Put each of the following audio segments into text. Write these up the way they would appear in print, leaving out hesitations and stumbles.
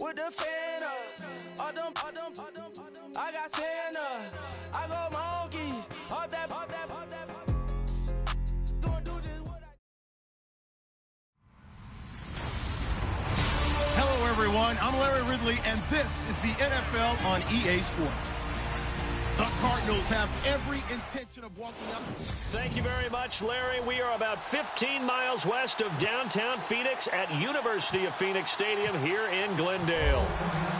with the fan up. All them, I got Santa. I go monkey. All that. Gonna do just what Hello, everyone. I'm Larry Ridley, and this is the NFL on EA Sports. The Cardinals have every intention of walking up. Thank you very much, Larry. We are about 15 miles west of downtown Phoenix at University of Phoenix Stadium here in Glendale.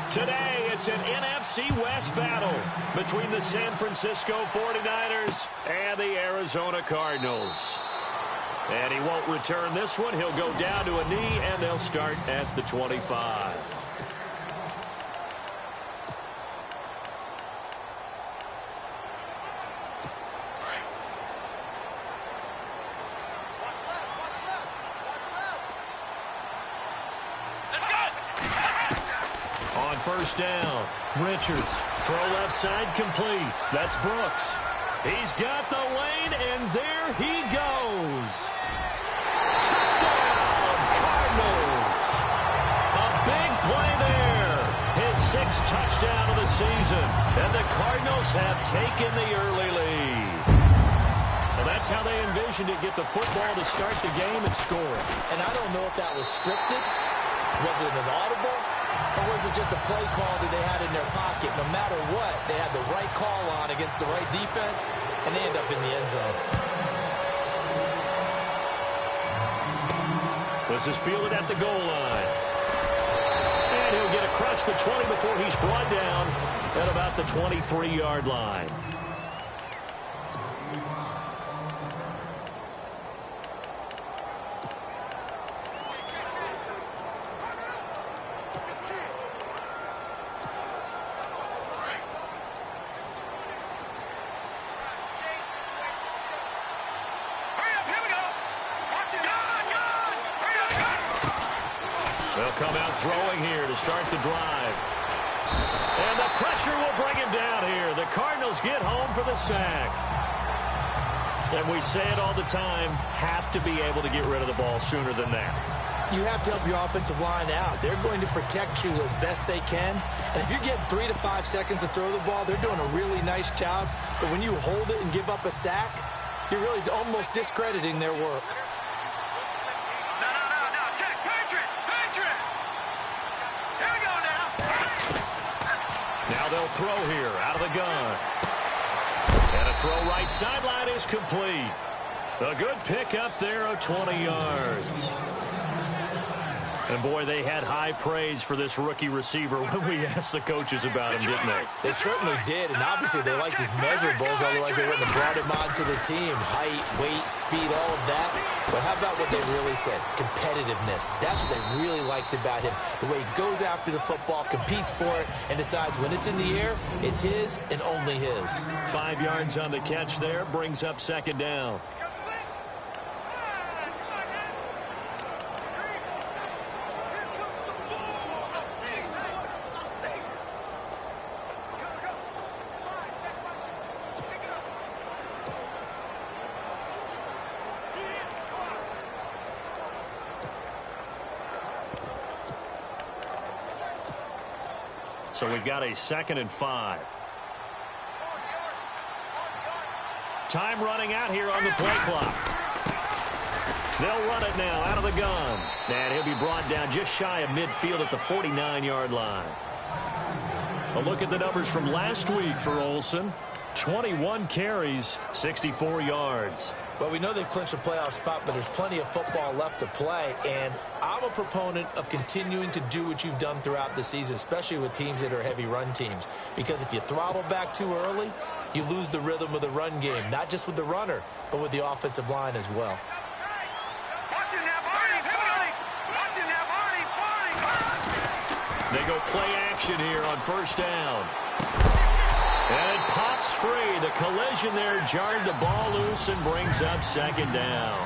Today, it's an NFC West battle between the San Francisco 49ers and the Arizona Cardinals. And he won't return this one. He'll go down to a knee, and they'll start at the 25. First down. Richards. Throw left side complete. That's Brooks. He's got the lane, and there he goes. Touchdown, Cardinals. A big play there. His sixth touchdown of the season. And the Cardinals have taken the early lead. Well, that's how they envisioned it. Get the football to start the game and score. And I don't know if that was scripted. Was it an audible? Or was it just a play call that they had in their pocket? No matter what, they had the right call on against the right defense, and they end up in the end zone. This is fielded at the goal line. And he'll get across the 20 before he's brought down at about the 23-yard line. They'll come out throwing here to start the drive. And the pressure will bring him down here. The Cardinals get home for the sack. And we say it all the time, have to be able to get rid of the ball sooner than that. You have to help your offensive line out. They're going to protect you as best they can. And if you get 3 to 5 seconds to throw the ball, they're doing a really nice job. But when you hold it and give up a sack, you're really almost discrediting their work. Now they'll throw here out of the gun. And a throw right sideline is complete. A good pick up there of 20 yards. And, boy, they had high praise for this rookie receiver when we asked the coaches about him, didn't they? They certainly did, and obviously they liked his measurables, otherwise they wouldn't have brought him onto the team. Height, weight, speed, all of that. But how about what they really said? Competitiveness. That's what they really liked about him. The way he goes after the football, competes for it, and decides when it's in the air, it's his and only his. 5 yards on the catch there, brings up second down. So we've got a 2nd and 5. Time running out here on the play clock. They'll run it now out of the gun. And he'll be brought down just shy of midfield at the 49-yard line. A look at the numbers from last week for Olsen. 21 carries, 64 yards. Well, we know they've clinched a playoff spot, but there's plenty of football left to play. And I'm a proponent of continuing to do what you've done throughout the season, especially with teams that are heavy run teams. Because if you throttle back too early, you lose the rhythm of the run game, not just with the runner, but with the offensive line as well. They go play action here on first down. And it pops free. The collision there jarred the ball loose and brings up second down.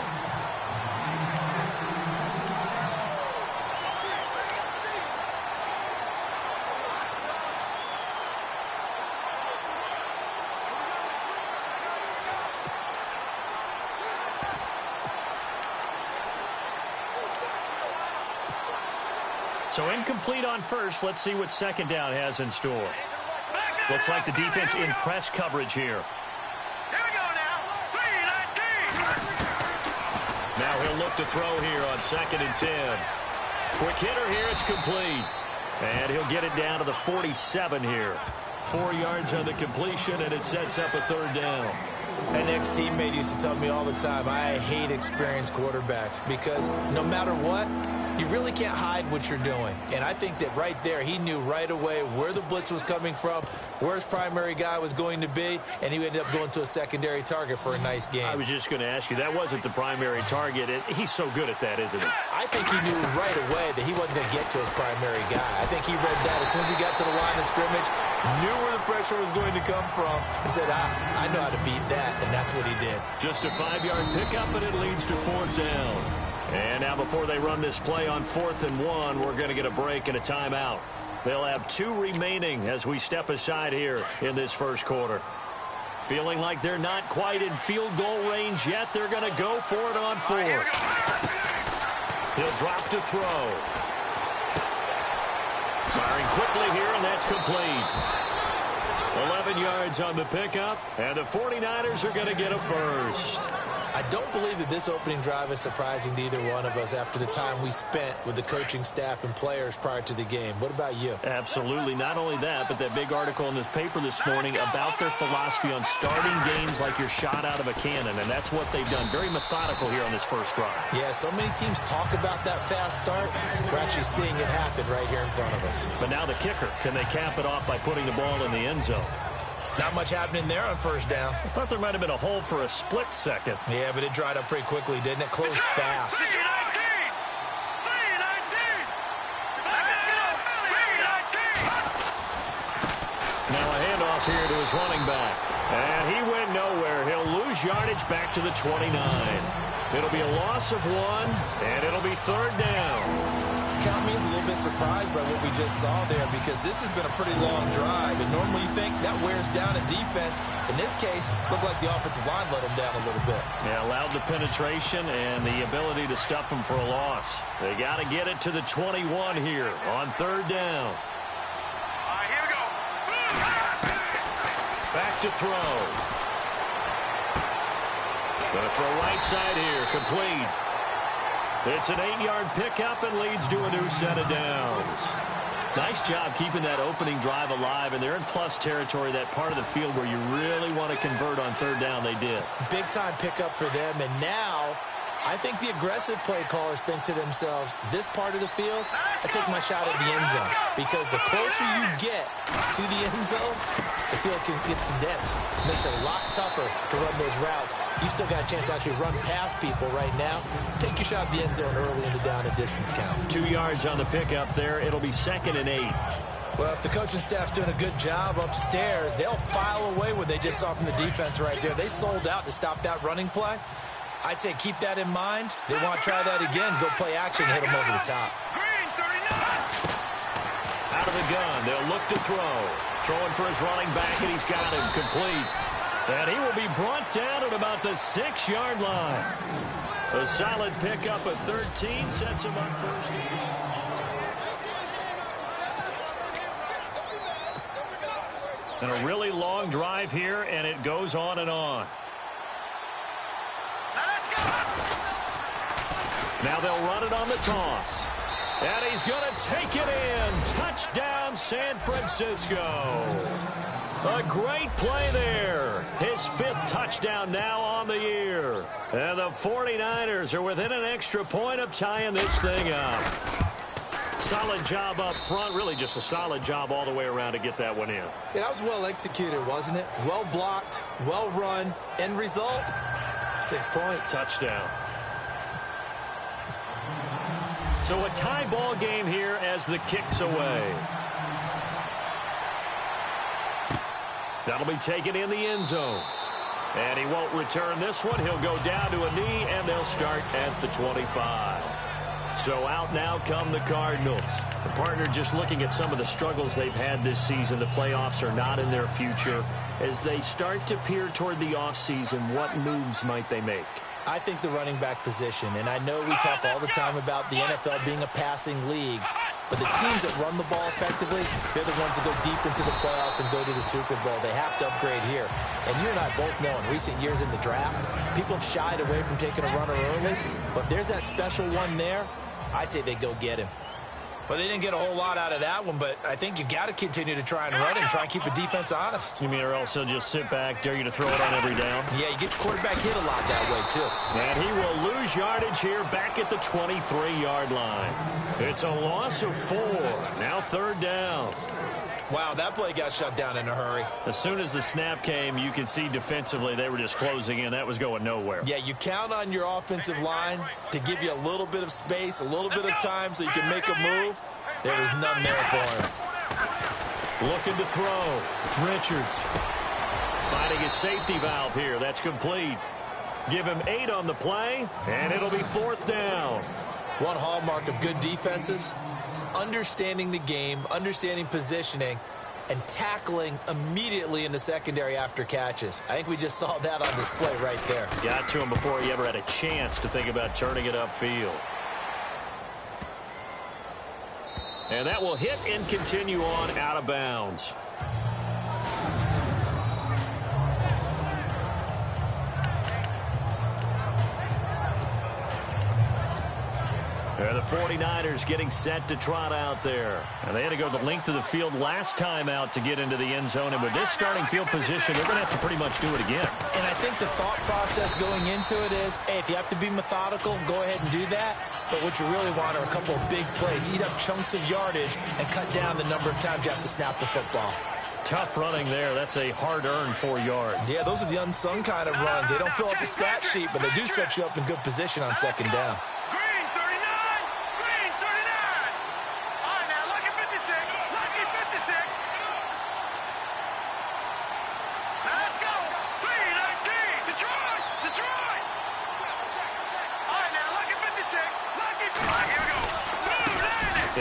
So incomplete on first. Let's see what second down has in store. Looks like the defense in press coverage here. Here we go now. 3-19. Now he'll look to throw here on 2nd and 10. Quick hitter here. It's complete. And he'll get it down to the 47 here. 4 yards on the completion, and it sets up a 3rd down. An ex-teammate used to tell me all the time, I hate experienced quarterbacks because no matter what, you really can't hide what you're doing. And I think that right there, he knew right away where the blitz was coming from, where his primary guy was going to be, and he ended up going to a secondary target for a nice game. I was just going to ask you, that wasn't the primary target. He's so good at that, isn't he? I think he knew right away that he wasn't going to get to his primary guy. I think he read that as soon as he got to the line of scrimmage, knew where the pressure was going to come from, and said, I know how to beat that, and that's what he did. Just a 5-yard pickup, and it leads to 4th down. And now before they run this play on 4th and 1, we're going to get a break and a timeout. They'll have 2 remaining as we step aside here in this first quarter. Feeling like they're not quite in field goal range yet. They're going to go for it on 4th. He'll drop to throw. Firing quickly here, and that's complete. 11 yards on the pickup, and the 49ers are going to get a first. I don't believe that this opening drive is surprising to either one of us after the time we spent with the coaching staff and players prior to the game. What about you? Absolutely. Not only that, but that big article in the paper this morning about their philosophy on starting games like you're shot out of a cannon, and that's what they've done. Very methodical here on this first drive. Yeah, so many teams talk about that fast start. We're actually seeing it happen right here in front of us. But now the kicker. Can they cap it off by putting the ball in the end zone? Not much happening there on first down. I thought there might have been a hole for a split second. Yeah, but it dried up pretty quickly, didn't it? Closed fast. 3-19. 3-19. Let's go. 3-19. Now a handoff here to his running back. And he went nowhere. He'll lose yardage back to the 29. It'll be a loss of 1, and it'll be 3rd down. Count me as a little bit surprised by what we just saw there because this has been a pretty long drive, and normally you think that wears down a defense. In this case, looked like the offensive line let them down a little bit. Yeah, allowed the penetration and the ability to stuff them for a loss. They got to get it to the 21 here on 3rd down. All right, here we go. Back to throw. Gonna throw right side here, complete. It's an 8-yard pickup and leads to a new set of downs. Nice job keeping that opening drive alive, and they're in plus territory, that part of the field where you really want to convert on 3rd down. They did. Big-time pickup for them, and now I think the aggressive play callers think to themselves, this part of the field, I take my shot at the end zone, because the closer you get to the end zone, the field gets condensed. It makes it a lot tougher to run those routes. You still got a chance to actually run past people right now. Take your shot at the end zone early in the down and distance count. 2 yards on the pickup there. It'll be 2nd and 8. Well, if the coaching staff's doing a good job upstairs, they'll file away what they just saw from the defense right there. They sold out to stop that running play. I'd say keep that in mind. They want to try that again. Go play action and hit them over the top. Out of the gun. They'll look to throw. Throwing for his running back, and he's got him complete. And he will be brought down at about the 6-yard line. A solid pickup of 13 sets him up first. And a really long drive here, and it goes on and on. Now they'll run it on the toss. And he's going to take it in. Touchdown, San Francisco. A great play there. His 5th touchdown now on the year. And the 49ers are within an extra point of tying this thing up. Solid job up front. Really just a solid job all the way around to get that one in. Yeah, that was well executed, wasn't it? Well blocked, well run. End result, 6 points. Touchdown. So a tie ball game here as the kick's away. That'll be taken in the end zone. And he won't return this one. He'll go down to a knee, and they'll start at the 25. So out now come the Cardinals. The partner just looking at some of the struggles they've had this season. The playoffs are not in their future. As they start to peer toward the offseason, what moves might they make? I think the running back position, and I know we talk all the time about the NFL being a passing league, But the teams that run the ball effectively, they're the ones that go deep into the playoffs and go to the Super Bowl. They have to upgrade here. And you and I both know in recent years in the draft, people have shied away from taking a runner early. But if there's that special one there, I say they go get him. Well, they didn't get a whole lot out of that one, but I think you've got to continue to try and run it and try and keep the defense honest. You mean or also just sit back, dare you to throw it on every down? Yeah, you get your quarterback hit a lot that way, too. And he will lose yardage here back at the 23-yard line. It's a loss of 4. Now 3rd down. Wow, that play got shut down in a hurry. As soon as the snap came, you could see defensively they were just closing in. That was going nowhere. Yeah, you count on your offensive line to give you a little bit of space, a little bit of time so you can make a move. There was none there for him. Looking to throw. Richards finding his safety valve here. That's complete. Give him 8 on the play, and it'll be 4th down. One hallmark of good defenses is understanding the game, understanding positioning, and tackling immediately in the secondary after catches. I think we just saw that on display right there. Got to him before he ever had a chance to think about turning it upfield. And that will hit and continue on out of bounds. And the 49ers getting set to trot out there. And they had to go the length of the field last time out to get into the end zone. And with this starting field position, they're going to have to pretty much do it again. And I think the thought process going into it is, hey, if you have to be methodical, go ahead and do that. But what you really want are a couple of big plays. Eat up chunks of yardage and cut down the number of times you have to snap the football. Tough running there. That's a hard-earned 4 yards. Yeah, those are the unsung kind of runs. They don't fill up the stat sheet, but they do set you up in good position on 2nd down. Green 39! Green 39! All right, now, lucky 56. Lucky 56. Now, let's go. 3-19. Detroit! Detroit! All right, now, lucky 56. Lucky 56. All right, here we go.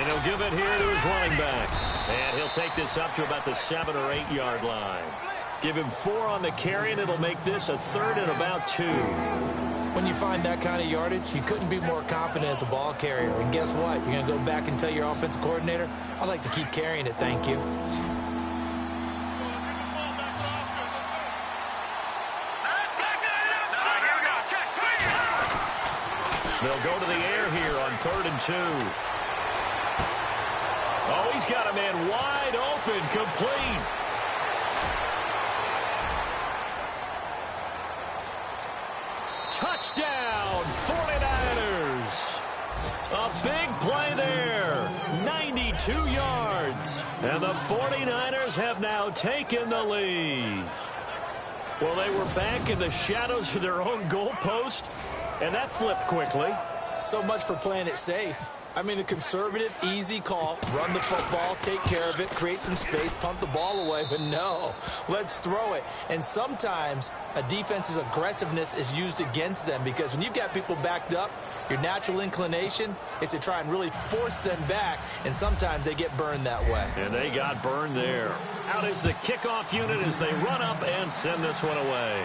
And he'll give it here to his running back. And he'll take this up to about the 7 or 8 yard line. Give him 4 on the carry, and it'll make this a 3rd and about 2. When you find that kind of yardage, you couldn't be more confident as a ball carrier. And guess what? You're going to go back and tell your offensive coordinator, I'd like to keep carrying it, thank you. They'll go to the air here on 3rd and 2. Oh, he's got a man wide open, complete. Touchdown, 49ers. A big play there, 92 yards. And the 49ers have now taken the lead. Well, they were back in the shadows of their own goalpost, and that flipped quickly. So much for playing it safe. I mean, a conservative, easy call, run the football, take care of it, create some space, pump the ball away, but no, let's throw it. And sometimes a defense's aggressiveness is used against them because when you've got people backed up, your natural inclination is to try and really force them back, and sometimes they get burned that way. And they got burned there. Out is the kickoff unit as they run up and send this one away.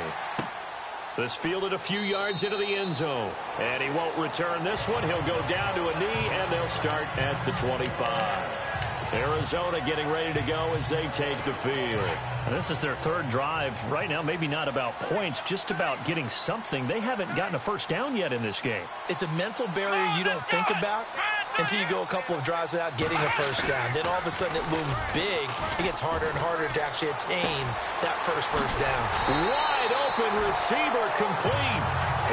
This fielded a few yards into the end zone. And he won't return this one. He'll go down to a knee, and they'll start at the 25. Arizona getting ready to go as they take the field. And this is their 3rd drive. Right now, maybe not about points, just about getting something. They haven't gotten a first down yet in this game. It's a mental barrier you don't think about until you go a couple of drives without getting a first down. Then all of a sudden it looms big. It gets harder and harder to actually attain that first down. Wide open receiver complete.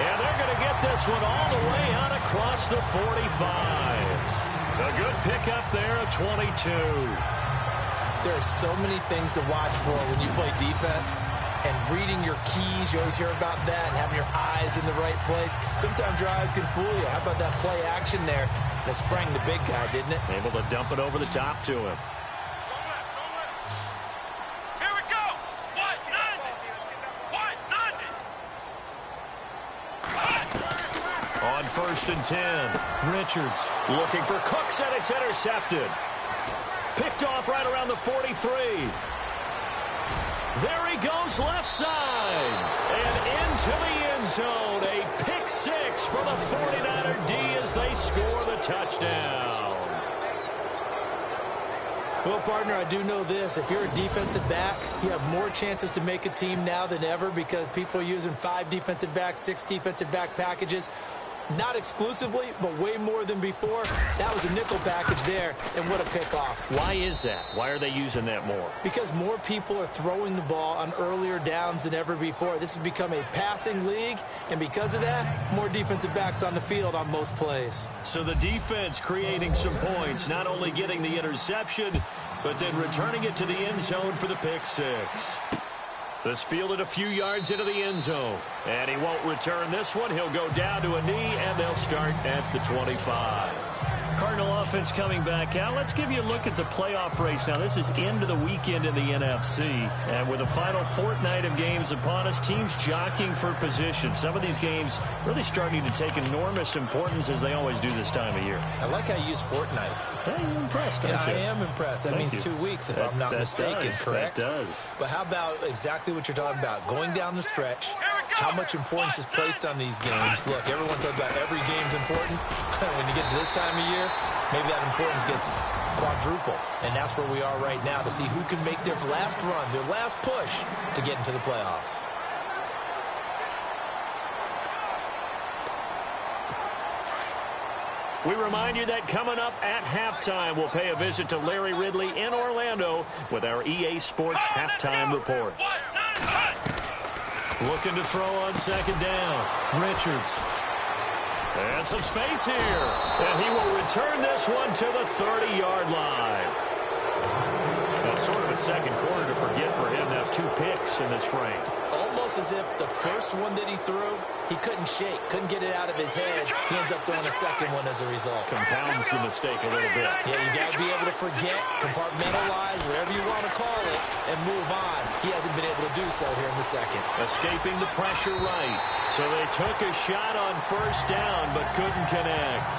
And they're going to get this one all the way out across the 45. A good pickup there at 22. There are so many things to watch for when you play defense. And reading your keys, you always hear about that, and having your eyes in the right place. Sometimes your eyes can fool you. How about that play action there? That sprang the big guy, didn't it? Able to dump it over the top to him. Here we go. What? 90. On 1st and 10, Richards looking for Cooks, and it's intercepted. Picked off right around the 43. There he goes left side. And into the end zone. A pick 6 for the 49er D as they score the touchdown. Well, partner, I do know this. If you're a defensive back, you have more chances to make a team now than ever because people are using 5 defensive backs, 6 defensive back packages. Not exclusively, but way more than before. That was a nickel package there, and what a pickoff. Why is that? Why are they using that more? Because more people are throwing the ball on earlier downs than ever before. This has become a passing league, and because of that, more defensive backs on the field on most plays. So the defense creating some points, not only getting the interception, but then returning it to the end zone for the pick 6. This fielded a few yards into the end zone. And he won't return this one. He'll go down to a knee, and they'll start at the 25. Cardinal offense coming back out. Let's give you a look at the playoff race. Now, this is into the weekend in the NFC. And with the final fortnight of games upon us, teams jockeying for position. Some of these games really starting to take enormous importance as they always do this time of year. I like how you use fortnight. Hey, you're impressed, aren't you? I am impressed. That means 2 weeks, if I'm not mistaken, correct? That does. But how about exactly what you're talking about? Going down the stretch, how much importance is placed on these games. Look, everyone talks about every game's important. When you get to this time of year, maybe that importance gets quadruple. And that's where we are right now to see who can make their last run, their last push to get into the playoffs. We remind you that coming up at halftime, we'll pay a visit to Larry Ridley in Orlando with our EA Sports Halftime Report. Looking to throw on second down. Richards. And some space here. And he will return this one to the 30-yard line. That's sort of a second quarter to forget for him. Now 2 picks in this frame. Almost as if the first one that he threw, he couldn't shake, couldn't get it out of his head. He ends up throwing a second one as a result. Compounds the mistake a little bit. Yeah, you got to be able to forget, compartmentalize, whatever you want to call it, and move on. He hasn't been able to do so here in the second. Escaping the pressure right. So they took a shot on first down, but couldn't connect.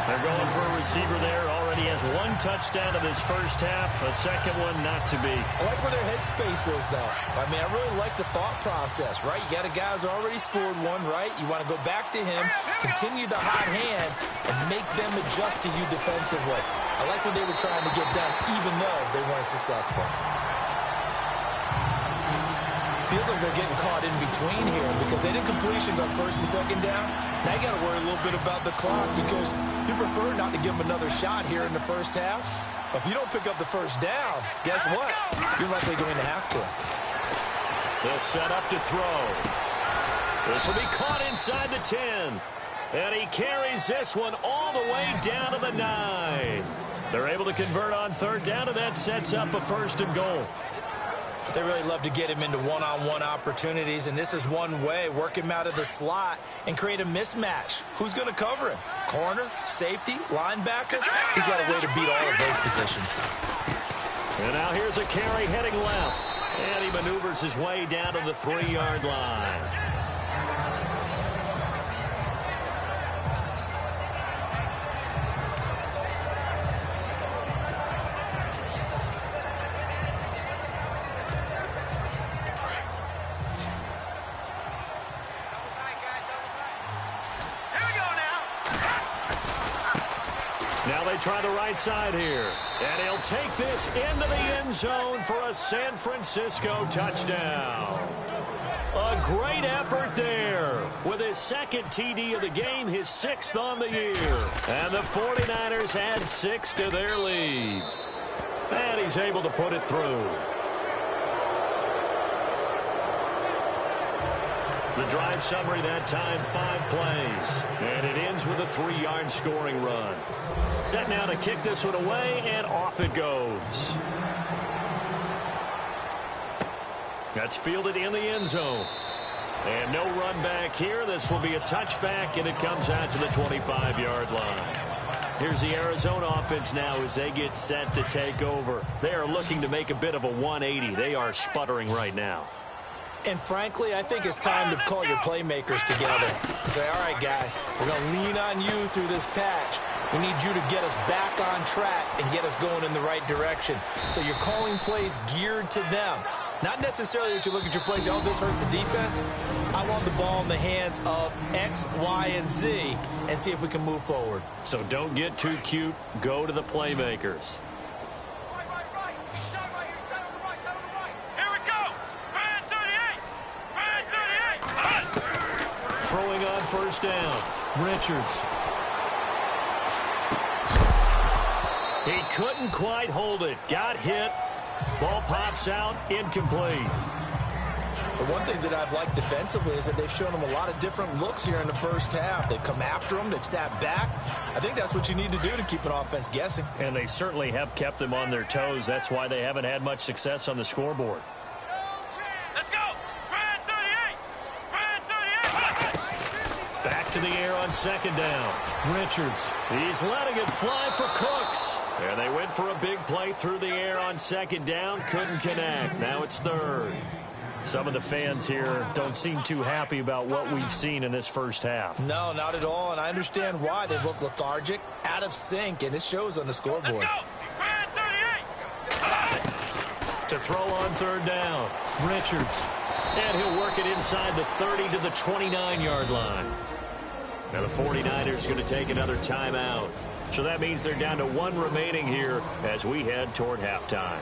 They're going for a receiver there. Already has 1 touchdown in this first half. A second one not to be. I like where their headspace is, though. I mean, I really like the thought process, right? You got a guy who's already scored one, right? You want to go back to him, continue the hot hand, and make them adjust to you defensively. I like what they were trying to get done, even though they weren't successful. Feels like they're getting caught in between here because they did completions on first and second down. Now you got to worry a little bit about the clock because you prefer not to give them another shot here in the first half. If you don't pick up the first down, guess what? You're likely going to have to. They'll set up to throw. This will be caught inside the 10. And he carries this one all the way down to the 9. They're able to convert on third down, and that sets up a 1st and goal. They really love to get him into one-on-one opportunities, and this is one way. Work him out of the slot and create a mismatch. Who's going to cover him? Corner, safety, linebacker? He's got a way to beat all of those positions. And now here's a carry heading left. And he maneuvers his way down to the 3-yard line. Now they try the right side here. And he'll take this into the end zone for a San Francisco touchdown. A great effort there. With his 2nd TD of the game, his 6th on the year. And the 49ers add 6 to their lead. And he's able to put it through. The drive summary that time, 5 plays. And it ends with a 3-yard scoring run. Set now to kick this one away, and off it goes. That's fielded in the end zone. And no run back here. This will be a touchback, and it comes out to the 25-yard line. Here's the Arizona offense now as they get set to take over. They are looking to make a bit of a 180. They are sputtering right now. And frankly, I think it's time to call your playmakers together and say, all right, guys, we're going to lean on you through this patch. We need you to get us back on track and get us going in the right direction. So you're calling plays geared to them. Not necessarily that you look at your plays, oh, this hurts the defense. I want the ball in the hands of X, Y, and Z and see if we can move forward. So don't get too cute. Go to the playmakers. first down. Richards. He couldn't quite hold it. Got hit. Ball pops out. Incomplete. The one thing that I've liked defensively is that they've shown him a lot of different looks here in the first half. They've come after him. They've sat back. I think that's what you need to do to keep an offense guessing. And they certainly have kept them on their toes. That's why they haven't had much success on the scoreboard. Let's go. Red 38. Red 38. Back to the air on second down. Richards. He's letting it fly for Cooks. And they went for a big play through the air on second down. Couldn't connect. Now it's third. Some of the fans here don't seem too happy about what we've seen in this first half. No, not at all, and I understand why. They look lethargic, out of sync, and it shows on the scoreboard. Let's go. Red 38. To throw on third down, Richards. And he'll work it inside the 30 to the 29-yard line. Now the 49ers going to take another timeout. So that means they're down to one remaining here as we head toward halftime.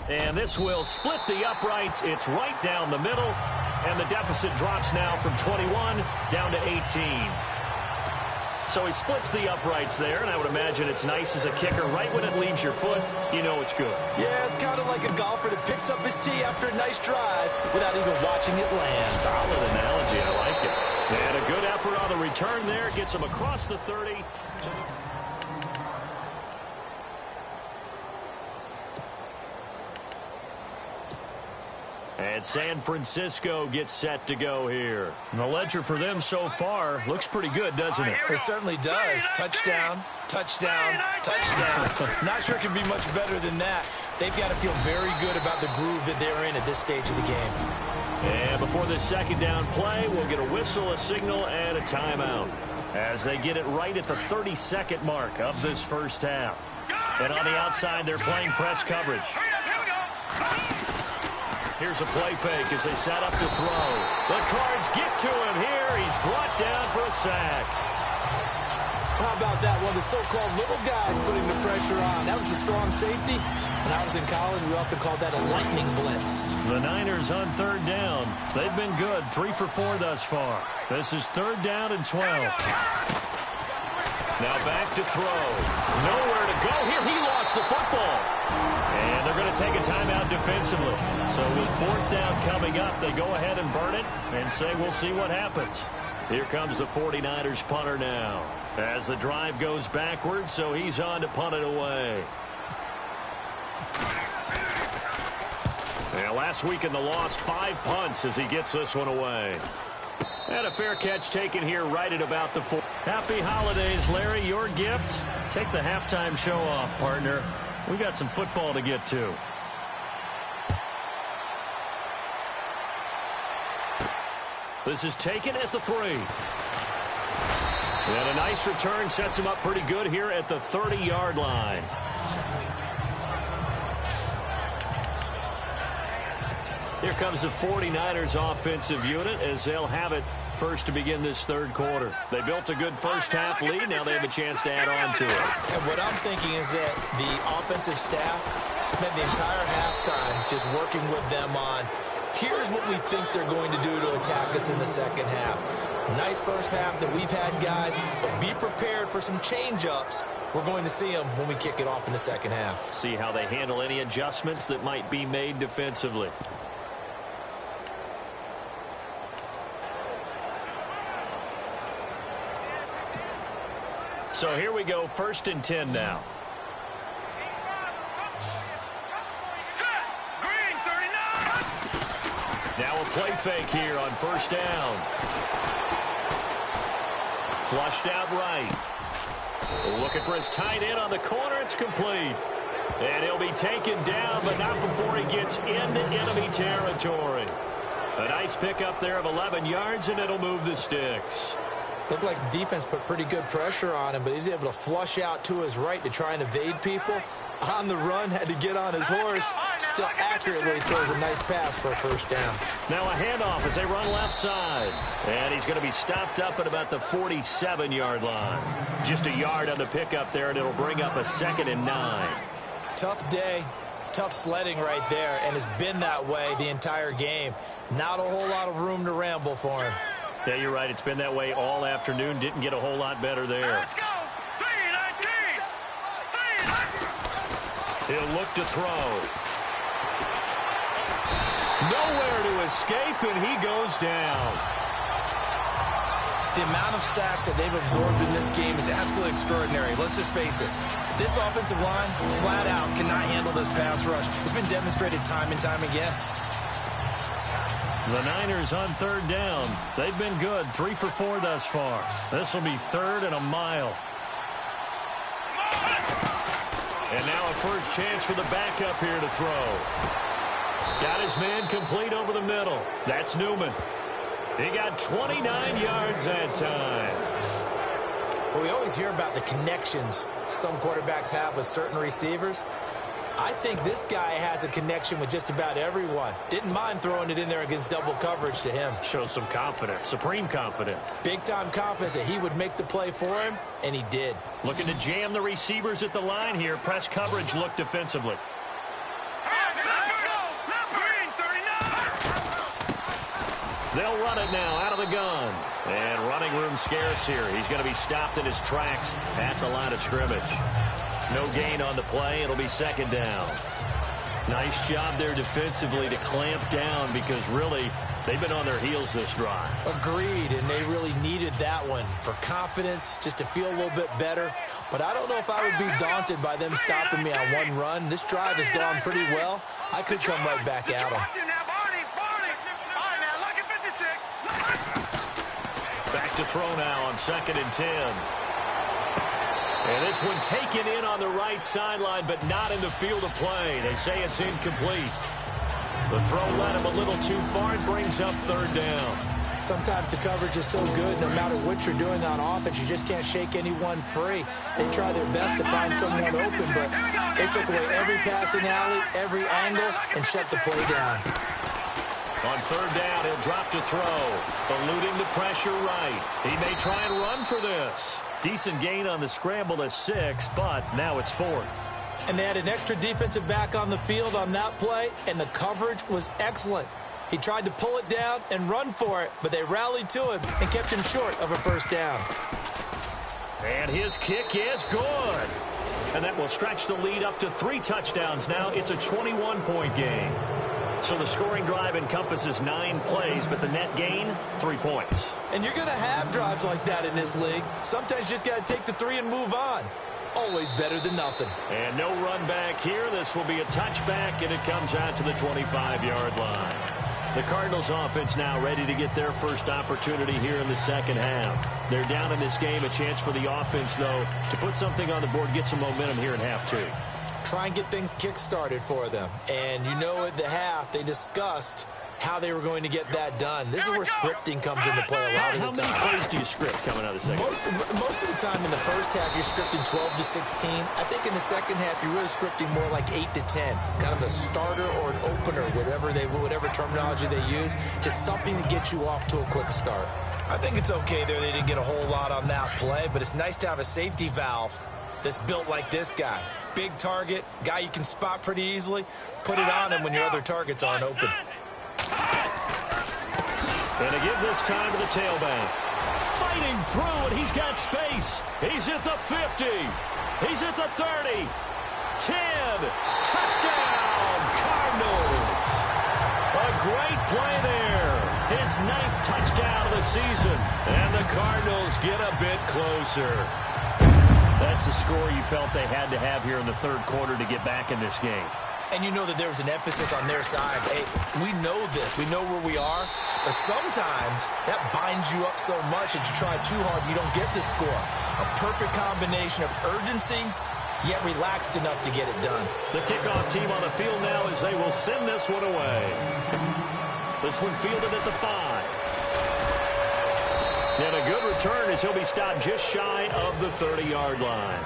And this will split the uprights. It's right down the middle. And the deficit drops now from 21 down to 18. So he splits the uprights there, and I would imagine it's nice as a kicker. Right when it leaves your foot, you know it's good. Yeah, it's kind of like a golfer that picks up his tee after a nice drive without even watching it land. Solid analogy. I like it. And a good effort on the return there. Gets him across the 30. And San Francisco gets set to go here. And the ledger for them so far looks pretty good, doesn't it? It certainly does. Touchdown, touchdown, touchdown. Not sure it can be much better than that. They've got to feel very good about the groove that they're in at this stage of the game. And before this second down play, we'll get a whistle, a signal, and a timeout as they get it right at the 32nd mark of this first half. And on the outside, they're playing press coverage. Here's a play fake as they set up to throw. The Cards get to him here. He's brought down for a sack. How about that? One of the so-called little guys putting the pressure on. That was the strong safety. When I was in college, we often called that a lightning blitz. The Niners on third down. They've been good. 3 for 4 thus far. This is third down and 12. Now back to throw. Nowhere to go here. He lost the football. And they're going to take a timeout defensively. So with fourth down coming up, they go ahead and burn it and say we'll see what happens. Here comes the 49ers punter now as the drive goes backwards, so he's on to punt it away. And last week in the loss, 5 punts as he gets this one away. And a fair catch taken here right at about the 4. Happy holidays, Larry. Your gift? Take the halftime show off, partner. We got some football to get to. This is taken at the 3. And a nice return sets him up pretty good here at the 30-yard line. Here comes the 49ers offensive unit as they'll have it first to begin this third quarter. They built a good first half lead. Now they have a chance to add on to it. And what I'm thinking is that the offensive staff spent the entire halftime just working with them on, here's what we think they're going to do to attack us in the second half. Nice first half that we've had, guys, but be prepared for some change-ups. We're going to see them when we kick it off in the second half. See how they handle any adjustments that might be made defensively. So here we go, 1st and 10 now. Now a play fake here on first down. Flushed out right. Looking for his tight end on the corner. It's complete. And he'll be taken down, but not before he gets into enemy territory. A nice pickup there of 11 yards, and it'll move the sticks. Looked like the defense put pretty good pressure on him, but he's able to flush out to his right to try and evade people. On the run, had to get on his horse. Still accurately throws a nice pass for a first down. Now a handoff as they run left side. And he's going to be stopped up at about the 47-yard line. Just a yard on the pickup there, and it'll bring up a 2nd and 9. Tough day, tough sledding right there, and it's been that way the entire game. Not a whole lot of room to ramble for him. Yeah, you're right. It's been that way all afternoon. Didn't get a whole lot better there. Let's go. 3-19. He'll look to throw. Nowhere to escape, and he goes down. The amount of sacks that they've absorbed in this game is absolutely extraordinary. Let's just face it. This offensive line, flat out, cannot handle this pass rush. It's been demonstrated time and time again. The Niners on 3rd down. They've been good, 3 for 4 thus far. This will be 3rd and a mile. And now a first chance for the backup here to throw. Got his man complete over the middle. That's Newman. He got 29 yards that time. Well, we always hear about the connections some quarterbacks have with certain receivers. I think this guy has a connection with just about everyone. Didn't mind throwing it in there against double coverage to him. Shows some confidence, supreme confidence. Big-time confidence that he would make the play for him, and he did. Looking to jam the receivers at the line here. Press coverage look defensively. Let's go. Green 39. They'll run it now out of the gun. And running room scarce here. He's going to be stopped in his tracks at the line of scrimmage. No gain on the play. It'll be 2nd down. Nice job there defensively to clamp down because really they've been on their heels this drive. Agreed, and they really needed that one for confidence, just to feel a little bit better. But I don't know if I would be daunted by them stopping me on one run. This drive has gone pretty well. I could come right back at them. Back to throw now on 2nd and 10. And this one taken in on the right sideline, but not in the field of play. They say it's incomplete. The throw led him a little too far. It brings up 3rd down. Sometimes the coverage is so good, no matter what you're doing on offense, you just can't shake anyone free. They try their best to find someone open, but they took away every passing alley, every angle, and shut the play down. On 3rd down, he'll drop to throw. Eluding the pressure right. He may try and run for this. Decent gain on the scramble to 6, but now it's 4th. And they had an extra defensive back on the field on that play, and the coverage was excellent. He tried to pull it down and run for it, but they rallied to him and kept him short of a first down. And his kick is good. And that will stretch the lead up to 3 touchdowns now. It's a 21-point game. So the scoring drive encompasses 9 plays, but the net gain, 3 points. And you're going to have drives like that in this league. Sometimes you just got to take the 3 and move on. Always better than nothing. And no run back here. This will be a touchback, and it comes out to the 25-yard line. The Cardinals offense now ready to get their first opportunity here in the second half. They're down in this game. A chance for the offense, though, to put something on the board, get some momentum here in half 2. Try and get things kick-started for them. And you know at the half, they discussed how they were going to get that done. This is where scripting comes into play a lot of the time. How many plays do you script coming out of the second? Most of the time in the first half, you're scripting 12 to 16. I think in the second half, you're really scripting more like 8 to 10. Kind of a starter or an opener, whatever terminology they use. Just something to get you off to a quick start. I think it's okay there. They didn't get a whole lot on that play, but it's nice to have a safety valve that's built like this guy. Big target, guy you can spot pretty easily. Put it on him when your other targets aren't open. And to give this time to the tailback. Fighting through, and he's got space. He's at the 50. He's at the 30. 10. Touchdown, Cardinals. A great play there. His 9th touchdown of the season. And the Cardinals get a bit closer. That's the score you felt they had to have here in the third quarter to get back in this game. And you know that there was an emphasis on their side. Hey, we know this. We know where we are. But sometimes that binds you up so much that you try too hard, you don't get the score. A perfect combination of urgency, yet relaxed enough to get it done. The kickoff team on the field now as they will send this one away. This one fielded at the 5. And a good return as he'll be stopped just shy of the 30-yard line.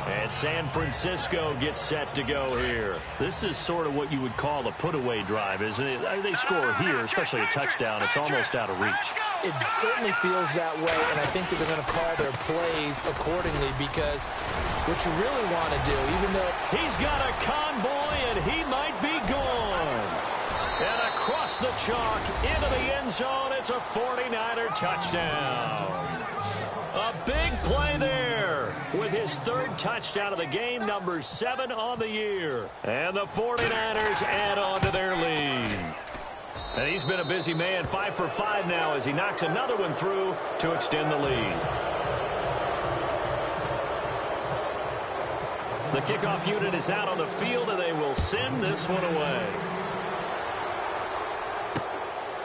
And San Francisco gets set to go here. This is sort of what you would call a put-away drive, isn't it? They score here, especially a touchdown. It's almost out of reach. It certainly feels that way, and I think that they're going to call their plays accordingly because what you really want to do, even though he's got a convoy, and he might be gone. And across the chalk into the end zone, it's a 49er touchdown. A big play there with his third touchdown of the game, number 7 on the year. And the 49ers add on to their lead. And he's been a busy man, 5 for 5 now as he knocks another one through to extend the lead. The kickoff unit is out on the field, and they will send this one away.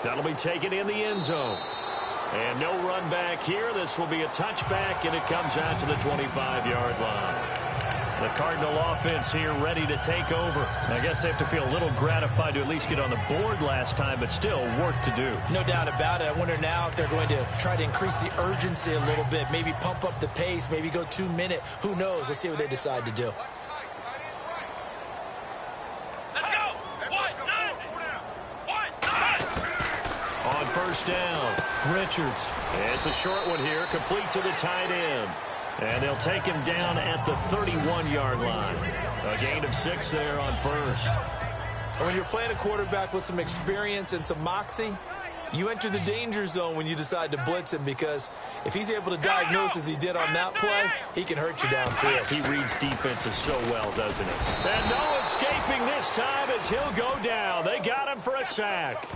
That'll be taken in the end zone. And no run back here. This will be a touchback, and it comes out to the 25-yard line. The Cardinal offense here ready to take over. I guess they have to feel a little gratified to at least get on the board last time, but still work to do. No doubt about it. I wonder now if they're going to try to increase the urgency a little bit, maybe pump up the pace, maybe go 2-minute. Who knows? Let's see what they decide to do. On first down, Richards. It's a short one here, complete to the tight end. And they'll take him down at the 31-yard line. A gain of 6 there on first. And when you're playing a quarterback with some experience and some moxie, you enter the danger zone when you decide to blitz him because if he's able to diagnose as he did on that play, he can hurt you downfield. He reads defenses so well, doesn't he? And no escaping this time as he'll go down. They got him for a sack.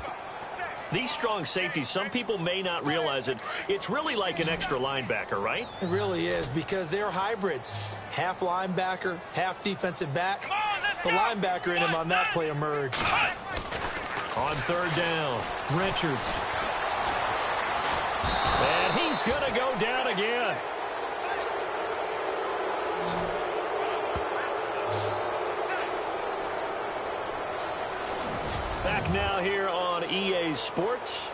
These strong safeties, some people may not realize it. It's really like an extra linebacker, right? It really is because they're hybrids. Half linebacker, half defensive back. The linebacker in him on that play emerged. On third down, Richards. And he's going to go down again. Back now here on EA Sports.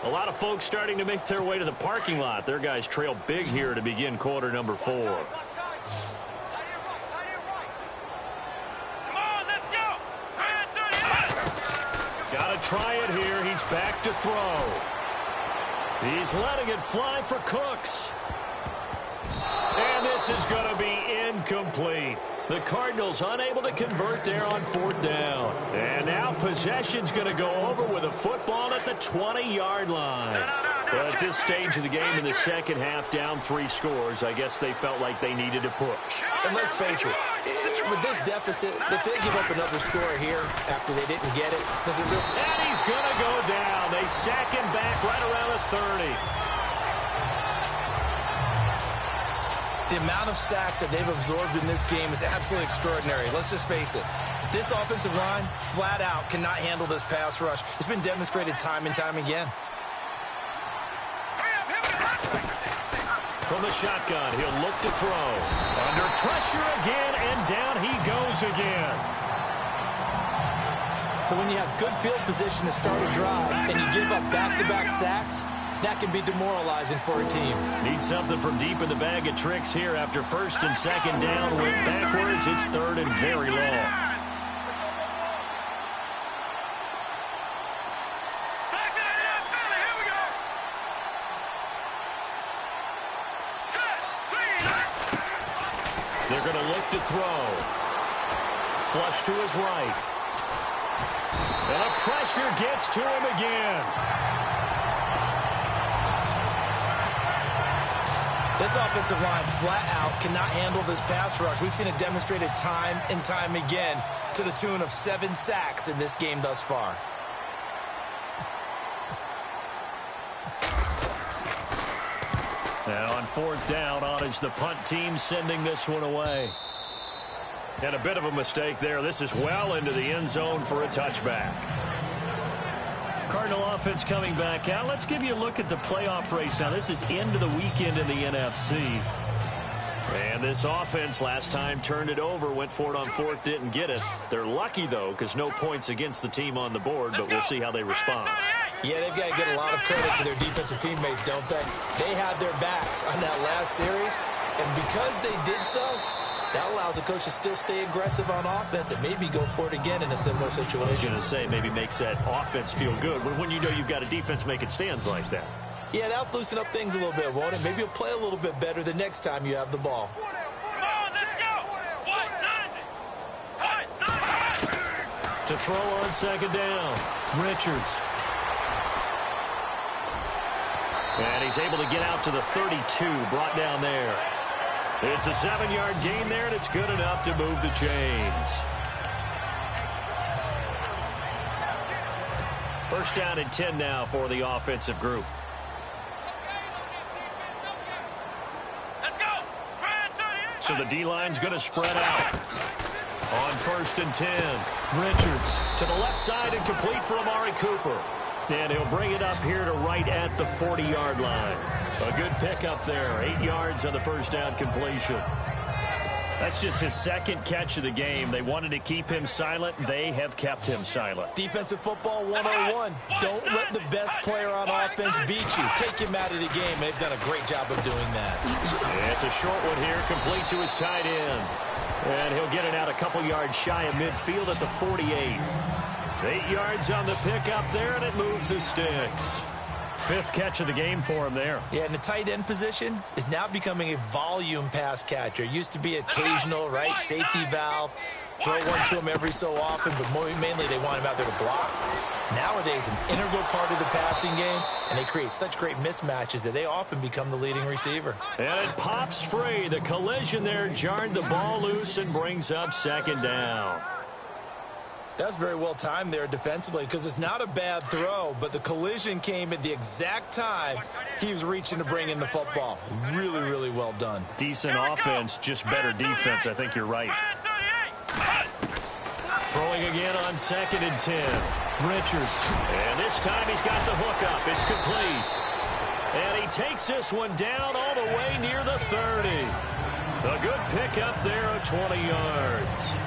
A lot of folks starting to make their way to the parking lot. Their guys trail big here to begin quarter number 4. Got to try it here. He's back to throw. He's letting it fly for Cooks. And this is going to be incomplete. The Cardinals unable to convert there on fourth down. And now possession's going to go over with a football at the 20-yard line. But at this stage of the game in the second half, down 3 scores, I guess they felt like they needed to push. And let's face it, with this deficit, if they give up another score here after they didn't get it, does it really... And he's going to go down. They sack him back right around the 30. The amount of sacks that they've absorbed in this game is absolutely extraordinary. Let's just face it. This offensive line, flat out, cannot handle this pass rush. It's been demonstrated time and time again. From the shotgun, he'll look to throw. Under pressure again, and down he goes again. So when you have good field position to start a drive and you give up back-to-back sacks, that can be demoralizing for a team. Need something from deep in the bag of tricks here after first and second down. Went backwards. It's third and very long. They're going to look to throw. Flush to his right. And the pressure gets to him again. This offensive line, flat out, cannot handle this pass rush. We've seen it demonstrated time and time again to the tune of 7 sacks in this game thus far. Now on fourth down, on is the punt team sending this one away. And a bit of a mistake there. This is well into the end zone for a touchback. Cardinal offense coming back out. Let's give you a look at the playoff race now. This is into the weekend in the NFC. And this offense last time turned it over, went for it on fourth, didn't get it. They're lucky, though, because no points against the team on the board, but we'll see how they respond. Yeah, they've got to get a lot of credit to their defensive teammates, don't they? They had their backs on that last series, and because they did so, that allows the coach to still stay aggressive on offense and maybe go for it again in a similar situation. I was going to say, maybe makes that offense feel good when you know you've got a defense making stands like that. Yeah, that'll loosen up things a little bit, won't it? Maybe you'll play a little bit better the next time you have the ball. Come on, let's go. To throw on second down, Richards. And he's able to get out to the 32, brought down there. It's a 7-yard gain there, and it's good enough to move the chains. First down and 10 now for the offensive group. So the D-line's going to spread out. On first and 10, Richards to the left side and complete for Amari Cooper. And he'll bring it up here to right at the 40-yard line. A good pickup there, 8 yards on the first down completion. That's just his second catch of the game. They wanted to keep him silent. They have kept him silent. Defensive football 101. Don't let the best player on offense beat you. Take him out of the game. They've done a great job of doing that. It's a short one here, complete to his tight end. And he'll get it out a couple yards shy of midfield at the 48. 8 yards on the pickup there, and it moves the sticks. Fifth catch of the game for him there. Yeah, and the tight end position is now becoming a volume pass catcher. Used to be occasional, right, safety valve. Throw one to him every so often, but mainly they want him out there to block. Nowadays, an integral part of the passing game, and they create such great mismatches that they often become the leading receiver. And it pops free. The collision there jarred the ball loose and brings up second down. That's very well timed there defensively because it's not a bad throw, but the collision came at the exact time he was reaching to bring in the football. Really, really well done. Decent offense, just better defense. I think you're right. Throwing again on second and 10. Richards. And this time he's got the hook up. It's complete. And he takes this one down all the way near the 30. A good pickup there of 20 yards.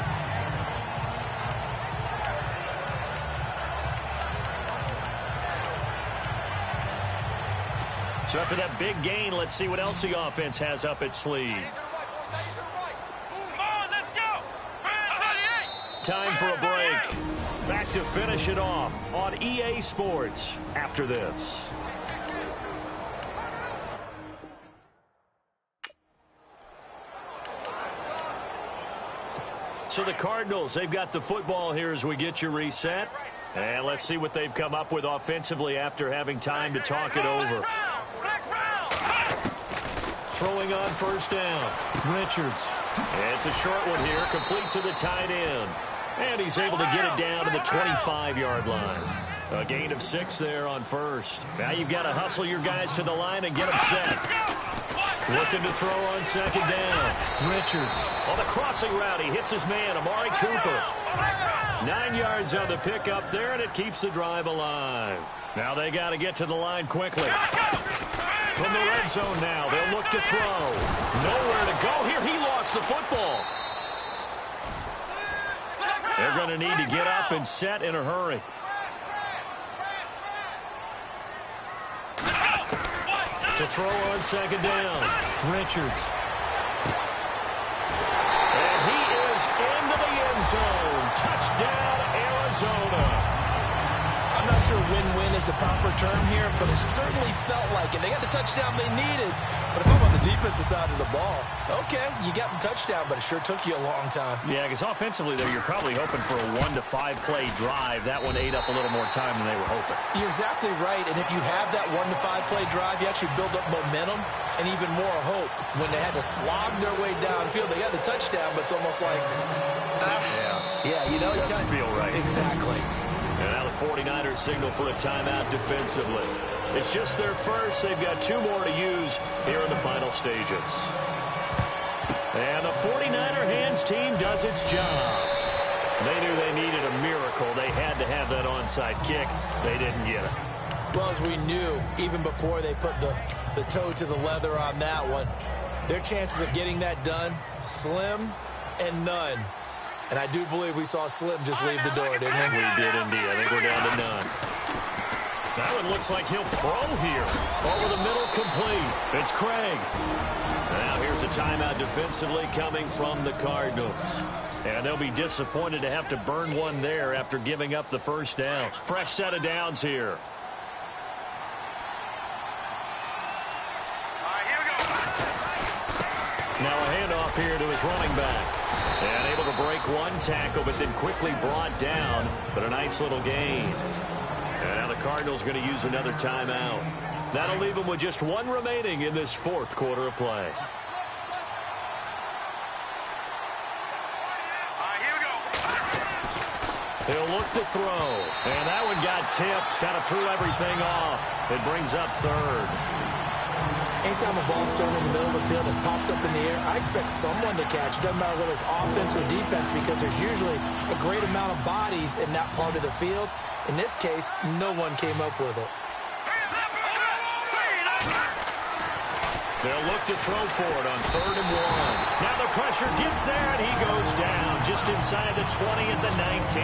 So after that big gain, let's see what else the offense has up its sleeve. Time for a break. Back to finish it off on EA Sports after this. So the Cardinals, they've got the football here as we get you reset. And let's see what they've come up with offensively after having time to talk it over. Throwing on first down, Richards. It's a short one here, complete to the tight end. And he's able to get it down to the 25-yard line. A gain of 6 there on first. Now you've got to hustle your guys to the line and get them set. Looking to throw on second down. Richards on the crossing route. He hits his man, Amari Cooper. 9 yards on the pickup there, and it keeps the drive alive. Now they got to get to the line quickly. From the red zone now, they'll look to throw. Nowhere to go here. He lost the football. They're going to need to get up and set in a hurry. To throw on second down, Richards. And he is into the end zone. Touchdown, Arizona. I'm not sure win-win is the proper term here, but it certainly felt like it. They got the touchdown they needed. But if I'm on the defensive side of the ball, okay, you got the touchdown, but it sure took you a long time. Yeah, because offensively, though, you're probably hoping for a 1 to 5 play drive. That one ate up a little more time than they were hoping. You're exactly right, and if you have that 1 to 5 play drive, you actually build up momentum and even more hope. When they had to slog their way downfield, they got the touchdown, but it's almost like, yeah, you know, it doesn't feel right. Exactly. And now the 49ers signal for a timeout defensively. It's just their first. They've got 2 more to use here in the final stages. And the 49er hands team does its job. They knew they needed a miracle. They had to have that onside kick. They didn't get it. Well, as we knew, even before they put the toe to the leather on that one, Their chances of getting that done, slim and none. And I do believe we saw Slim just leave the door, didn't we? We did indeed. I think we're down to none. That one looks like he'll throw here. Over the middle, complete. It's Craig. Now here's a timeout defensively coming from the Cardinals. And they'll be disappointed to have to burn one there after giving up the first down. Fresh set of downs here. Now a handoff here to his running back. And able to break one tackle, but then quickly brought down. But a nice little gain. And now the Cardinals going to use another timeout. That'll leave them with just one remaining in this fourth quarter of play. He'll look to throw. And that one got tipped. Kind of threw everything off. It brings up third. Anytime a ball's thrown in the middle of the field and it's popped up in the air, I expect someone to catch. It doesn't matter whether it's offense or defense because there's usually a great amount of bodies in that part of the field. In this case, no one came up with it. They'll look to throw for it on 3rd and 1. Now the pressure gets there, and he goes down just inside the 20 at the 19.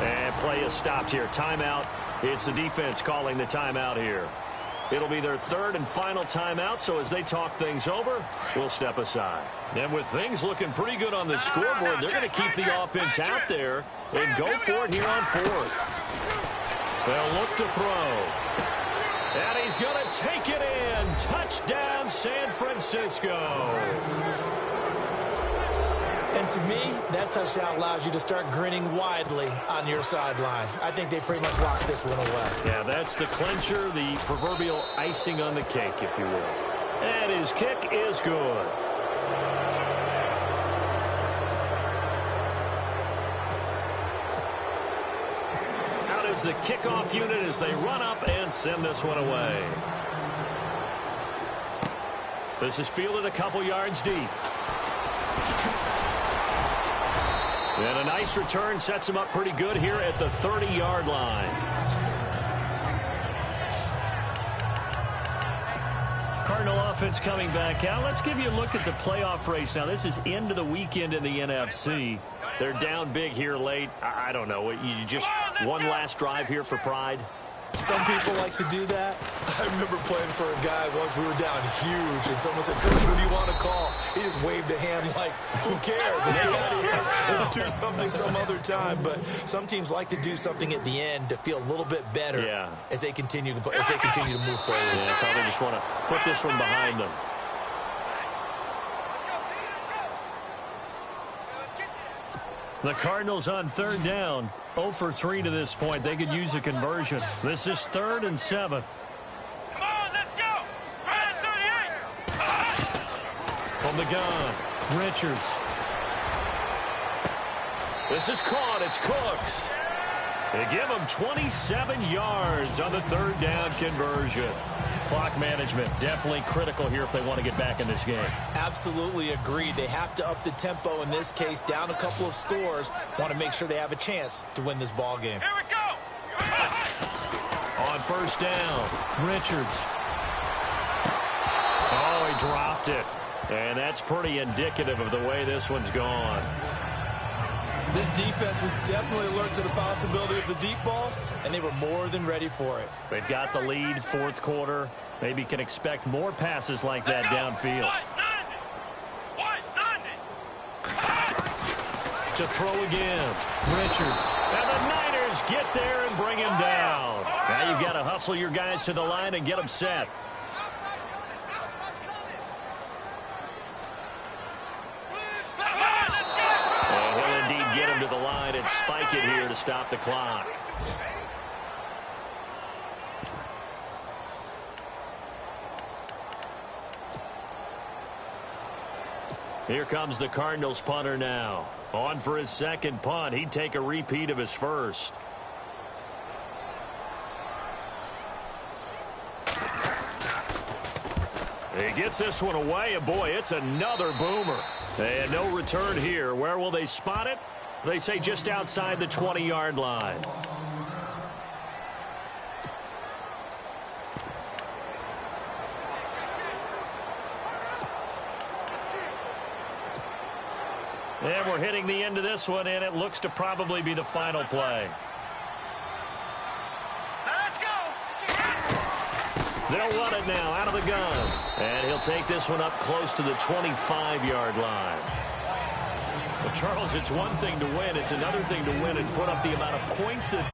And play is stopped here. Timeout. It's the defense calling the timeout here. It'll be their 3rd and final timeout, so as they talk things over, we'll step aside. And with things looking pretty good on the scoreboard, they're going to keep the offense out there and go for it here on 4th. They'll look to throw. And he's going to take it in. Touchdown, San Francisco. And to me, that touchdown allows you to start grinning widely on your sideline. I think they pretty much locked this one away. Yeah, that's the clincher, the proverbial icing on the cake, if you will. And his kick is good. Out is the kickoff unit as they run up and send this one away. This is fielded a couple yards deep. And a nice return sets him up pretty good here at the 30-yard line. Cardinal offense coming back out. Let's give you a look at the playoff race. Now, this is into the weekend in the NFC. They're down big here late. I don't know. You just one last drive here for pride? Some people like to do that. I remember playing for a guy once. We were down huge, and someone said, "Coach, who do you want to call?" He just waved a hand like, "Who cares? Let's get out of here and do something some other time." But some teams like to do something at the end to feel a little bit better as they continue to move forward. Yeah, probably just want to put this one behind them. The Cardinals on 3rd down. 0 for 3 to this point. They could use a conversion. This is 3rd and 7. Come on, let's go. Right at 38. From the gun, Richards. This is caught. It's Cooks. They give him 27 yards on the 3rd down conversion. Clock management definitely critical here if they want to get back in this game. Absolutely agreed. They have to up the tempo in this case, down a couple of scores. Want to make sure they have a chance to win this ball game. Here we go. On 1st down, Richards. Oh, he dropped it. And that's pretty indicative of the way this one's gone. This defense was definitely alert to the possibility of the deep ball, and they were more than ready for it. They've got the lead, 4th quarter. Maybe can expect more passes like that downfield. To throw again, Richards. And the Niners get there and bring him down. Now you've got to hustle your guys to the line and get them set. To the line and spike it here to stop the clock. Here comes the Cardinals punter now. On for his 2nd punt. He'd take a repeat of his first. He gets this one away, and boy, it's another boomer. And no return here. Where will they spot it? They say just outside the 20-yard line. And we're hitting the end of this one, and it looks to probably be the final play. Let's go. They'll run it now out of the gun. And he'll take this one up close to the 25-yard line. Well, Charles, it's one thing to win. It's another thing to win and put up the amount of points that